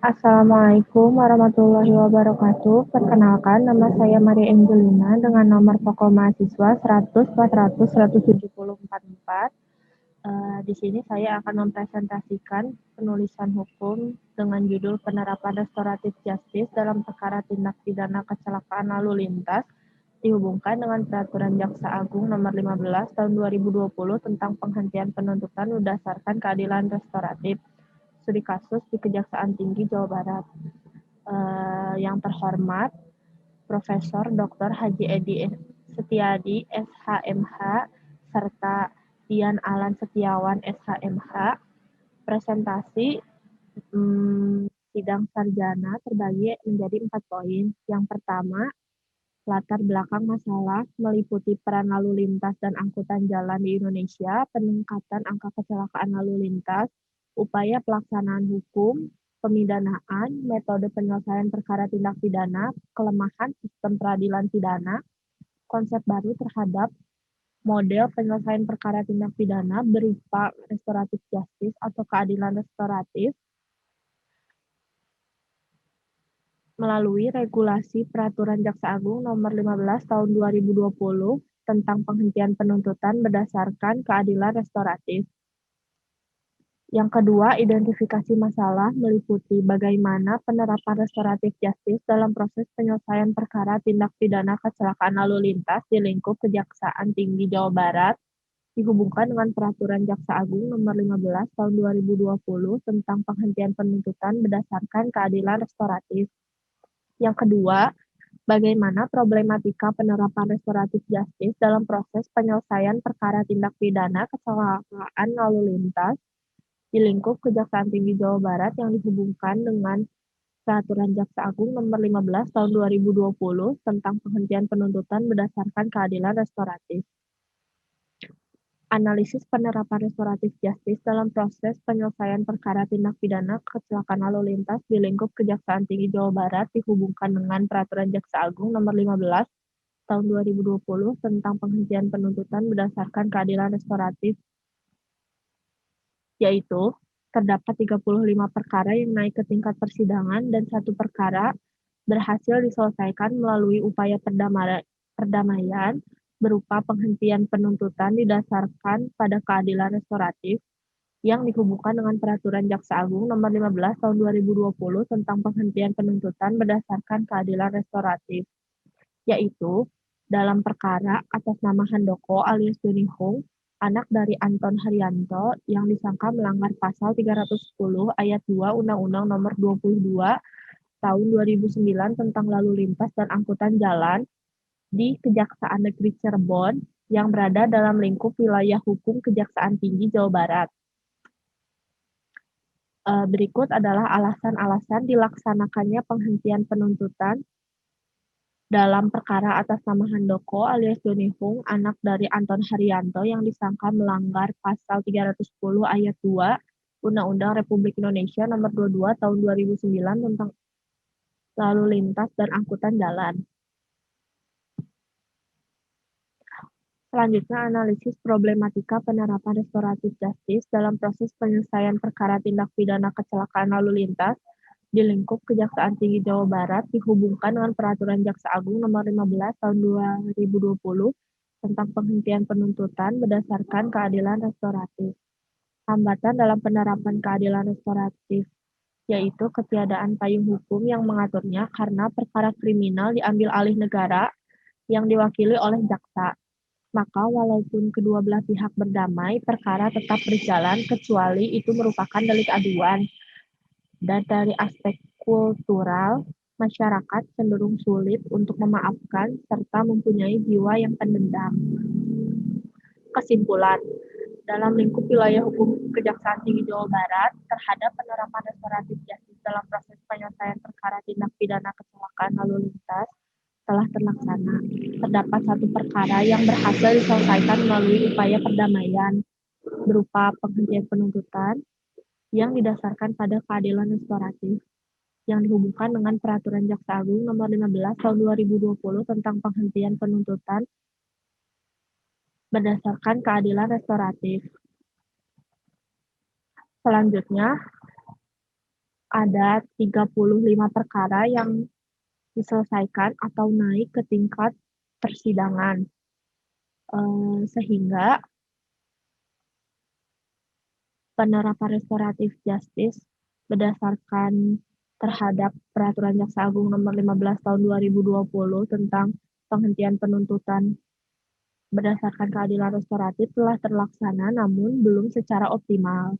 Assalamualaikum warahmatullahi wabarakatuh. Perkenalkan, nama saya Maria Angelina dengan nomor pokok mahasiswa 100 400 17044. Di sini saya akan mempresentasikan penulisan hukum dengan judul Penerapan Restoratif Justice dalam perkara tindak pidana kecelakaan lalu lintas dihubungkan dengan Peraturan Jaksa Agung Nomor 15 Tahun 2020 tentang penghentian penuntutan berdasarkan keadilan restoratif. Studi kasus di Kejaksaan Tinggi Jawa Barat. Yang terhormat Profesor Dr. Haji Edi Setiadi, SHMH, serta Dian Alan Setiawan, SHMH. Presentasi sidang sarjana terbagi menjadi 4 poin. Yang pertama, latar belakang masalah meliputi peran lalu lintas dan angkutan jalan di Indonesia, peningkatan angka kecelakaan lalu lintas, upaya pelaksanaan hukum, pemidanaan, metode penyelesaian perkara tindak pidana, kelemahan sistem peradilan pidana, konsep baru terhadap model penyelesaian perkara tindak pidana berupa restoratif justice atau keadilan restoratif, melalui regulasi Peraturan Jaksa Agung Nomor 15 Tahun 2020 tentang penghentian penuntutan berdasarkan keadilan restoratif. Yang kedua, identifikasi masalah meliputi bagaimana penerapan restoratif justice dalam proses penyelesaian perkara tindak pidana kecelakaan lalu lintas di lingkup Kejaksaan Tinggi Jawa Barat dihubungkan dengan Peraturan Jaksa Agung Nomor 15 Tahun 2020 tentang penghentian penuntutan berdasarkan keadilan restoratif. Yang kedua, bagaimana problematika penerapan restoratif justice dalam proses penyelesaian perkara tindak pidana kecelakaan lalu lintas di lingkup Kejaksaan Tinggi Jawa Barat yang dihubungkan dengan Peraturan Jaksa Agung Nomor 15 Tahun 2020 tentang penghentian penuntutan berdasarkan keadilan restoratif. Analisis penerapan restoratif justice dalam proses penyelesaian perkara tindak pidana kecelakaan lalu lintas di lingkup Kejaksaan Tinggi Jawa Barat dihubungkan dengan Peraturan Jaksa Agung Nomor 15 Tahun 2020 tentang penghentian penuntutan berdasarkan keadilan restoratif, yaitu terdapat 35 perkara yang naik ke tingkat persidangan dan 1 perkara berhasil diselesaikan melalui upaya perdamaian berupa penghentian penuntutan didasarkan pada keadilan restoratif yang dihubungkan dengan Peraturan Jaksa Agung Nomor 15 Tahun 2020 tentang penghentian penuntutan berdasarkan keadilan restoratif, yaitu dalam perkara atas nama Handoko alias Doni Hong, anak dari Anton Haryanto yang disangka melanggar pasal 310 ayat 2 Undang-Undang Nomor 22 Tahun 2009 tentang lalu lintas dan angkutan jalan di Kejaksaan Negeri Cirebon yang berada dalam lingkup wilayah hukum Kejaksaan Tinggi Jawa Barat. Berikut adalah alasan-alasan dilaksanakannya penghentian penuntutan dalam perkara atas nama Handoko alias Doni Hong, anak dari Anton Haryanto yang disangka melanggar pasal 310 ayat 2 Undang-Undang Republik Indonesia Nomor 22 Tahun 2009 tentang lalu lintas dan angkutan jalan. Selanjutnya, analisis problematika penerapan restoratif justice dalam proses penyelesaian perkara tindak pidana kecelakaan lalu lintas di lingkup Kejaksaan Tinggi Jawa Barat dihubungkan dengan Peraturan Jaksa Agung Nomor 15 Tahun 2020 tentang penghentian penuntutan berdasarkan keadilan restoratif. Hambatan dalam penerapan keadilan restoratif, yaitu ketiadaan payung hukum yang mengaturnya karena perkara kriminal diambil alih negara yang diwakili oleh jaksa. Maka walaupun kedua belah pihak berdamai, perkara tetap berjalan kecuali itu merupakan delik aduan. Dan dari aspek kultural, masyarakat cenderung sulit untuk memaafkan serta mempunyai jiwa yang pendendam. Kesimpulan, dalam lingkup wilayah hukum Kejaksaan Tinggi Jawa Barat terhadap penerapan restoratif justice dalam proses penyelesaian perkara tindak pidana kecelakaan lalu lintas telah terlaksana. Terdapat 1 perkara yang berhasil diselesaikan melalui upaya perdamaian berupa penghentian penuntutan yang didasarkan pada keadilan restoratif yang dihubungkan dengan Peraturan Jaksa Agung Nomor 15 Tahun 2020 tentang penghentian penuntutan berdasarkan keadilan restoratif. Selanjutnya, Ada 35 perkara yang diselesaikan atau naik ke tingkat persidangan, sehingga penerapan restoratif justice berdasarkan terhadap Peraturan Jaksa Agung Nomor 15 Tahun 2020 tentang penghentian penuntutan berdasarkan keadilan restoratif telah terlaksana namun belum secara optimal.